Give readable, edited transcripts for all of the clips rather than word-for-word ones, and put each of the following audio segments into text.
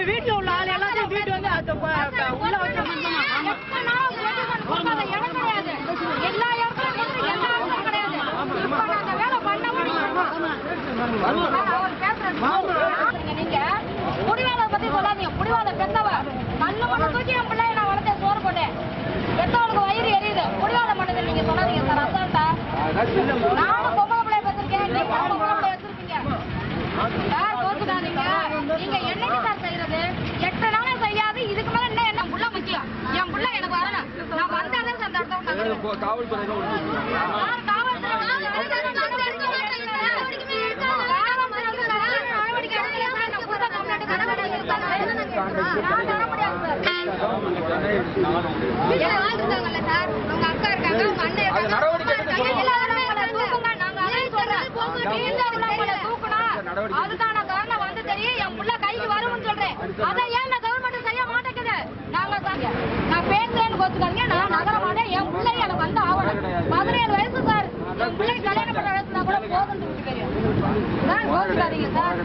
வீட்டுல உள்ள ஆள் எல்லாத்தையும் வீட்டு வந்து உள்ள வச்ச எல்லா இடத்துலயும் கிடையாது. வேலை பண்ண நீங்க குடிவாளை பத்தி சொல்லாதீங்க. குடிவாளை பெத்தவ கண்ணு மட்டும் தூக்கி என் பிள்ளைய நான் வளர்த்தேன், சோறு போட்டேன். பெத்தவனுக்கு வயிறு எரியுது. குடிவாளை பண்ணுது நீங்க சொல்லாதீங்க சார். அதான்டா நானும் பொம்பளை பிள்ளைய பெற்றிருக்கேன், நீங்க பொம்பளை பிள்ளைய வச்சிருக்கீங்க சார். தோத்துடாதீங்க. நீங்க என்னைக்கு சார் செய்யறது? 8 நாளே செய்யாது. இதுக்கு மேல என்ன என்ன புள்ள முக்கியம்? என் புள்ள எனக்கு வரணும். நான் வந்தாலே சார் அந்த காவல்துறை அதுக்கான காரணம் வந்து தெரியும். என் புள்ள கைக்கு வரும்னு சொல்றேன். அதை ஏன் கவர்மெண்ட் செய்ய மாட்டேங்குது? நான் பேசுறேன்னு கோச்சுக்காதீங்க. நான் நகர மாட்டேன். என் பிள்ளை எனக்கு வந்து ஆகணும். 17 வயசு சார். என் பிள்ளை கல்யாணம் பண்ண வயசுனா கூட போதும் சார். கோச்சுக்காதீங்க சார்.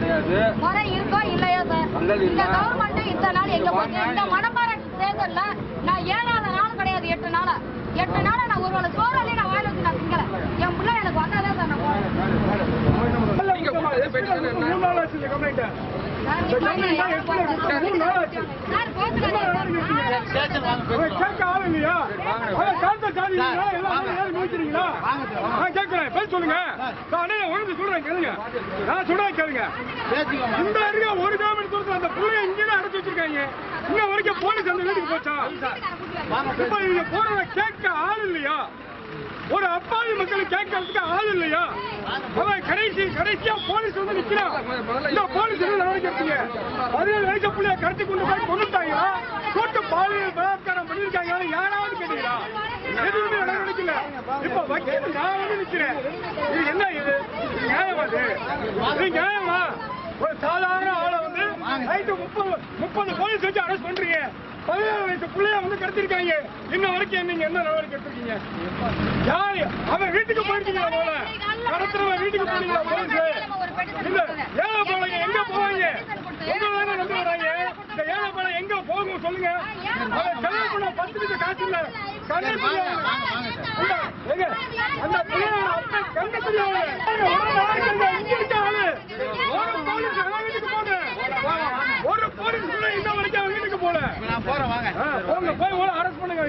முறை இருக்கோ இல்லையா சார்? இந்த கவர்மெண்ட் இத்தனை நாள் எங்க போச்சு? இந்த மனப்பாறை தேர்தல்ல நான் 7ஆவது நாள் கிடையாது. 8 நாளா நான் ஒரு வேளை சோறாலே நான் வாயில வச்சு நான் திங்கல. என் பிள்ளை எனக்கு வந்தாதான் சார் நான் போறேன். ஒரு அப்பாவி மக்கள் கேட்கறதுக்கு ஆள் இல்லையா? அவன் கடைசியா போலீஸ் வந்து நிக்கிறான். இந்த போலீஸ் நடவடிக்கை எடுத்தீங்க. 17 வயசு பிள்ளைய கடத்தி கொண்டு போய் கொண்டுட்டாங்க. கூட்டு பாலியல் பலாத்காரம் பண்ணிருக்காங்க. யாராவது கேட்டீங்களா? எதுவுமே நடவடிக்கல. இப்ப வக்கீல் நான் வந்து நிக்கிறேன். இது என்ன? இது நியாயமா? இது நியாயமா? ஒரு சாதாரண ஆளை வந்து நைட்டு 30 போலீஸ் வச்சு அரெஸ்ட் பண்றீங்க. 17 வயசு பிள்ளைய வந்து கடத்திருக்காங்க. இன்ன வரைக்கும் நீங்க என்ன நடவடிக்கை எடுத்திருக்கீங்க? யாரு அவன் வீட்டுக்கு போயிருக்கீங்களா? போல கடத்துறவன் வீட்டுக்கு போனீங்களா? போலீஸ் இல்ல. ஏழை பாளையம் எங்க போவாங்க? உங்களால நம்பி வராங்க. இந்த ஏழை பாளையம் எங்க போகும் சொல்லுங்க. அவன் கல்யாணம் பண்ண 10 நிமிஷம் காசு இல்ல. கண்ணு தெரியாம அந்த பிள்ளையோட அப்பா கண்ணு தெரியாம இங்க இருக்காரு. ஒரு போலீஸ் வீட்டுக்கு போன ஒரு போலீஸ் இன்ன வரைக்கும் அவன் வீட்டுக்கு போல. போங்க போய் அரெஸ்ட் பண்ணுங்க.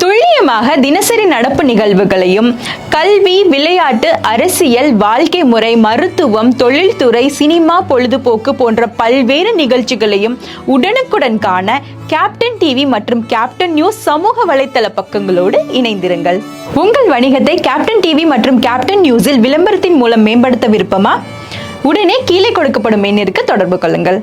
துல்லியமாக தினசரி நடப்பு நிகழ்வுகளையும் கல்வி, விளையாட்டு, அரசியல், வாழ்க்கை முறை, மருத்துவம், தொழில்துறை, சினிமா, பொழுதுபோக்கு போன்ற பல்வேறு நிகழ்ச்சிகளையும் உடனுக்குடன் காண கேப்டன் டிவி மற்றும் கேப்டன் நியூஸ் சமூக வலைத்தள பக்கங்களோடு இணைந்திருங்கள். உங்கள் வணிகத்தை கேப்டன் டிவி மற்றும் கேப்டன் நியூஸில் விளம்பரத்தின் மூலம் மேம்படுத்த விருப்பமா? உடனே கீழே கொடுக்கப்படும் எண்ணிற்கு தொடர்பு கொள்ளுங்கள்.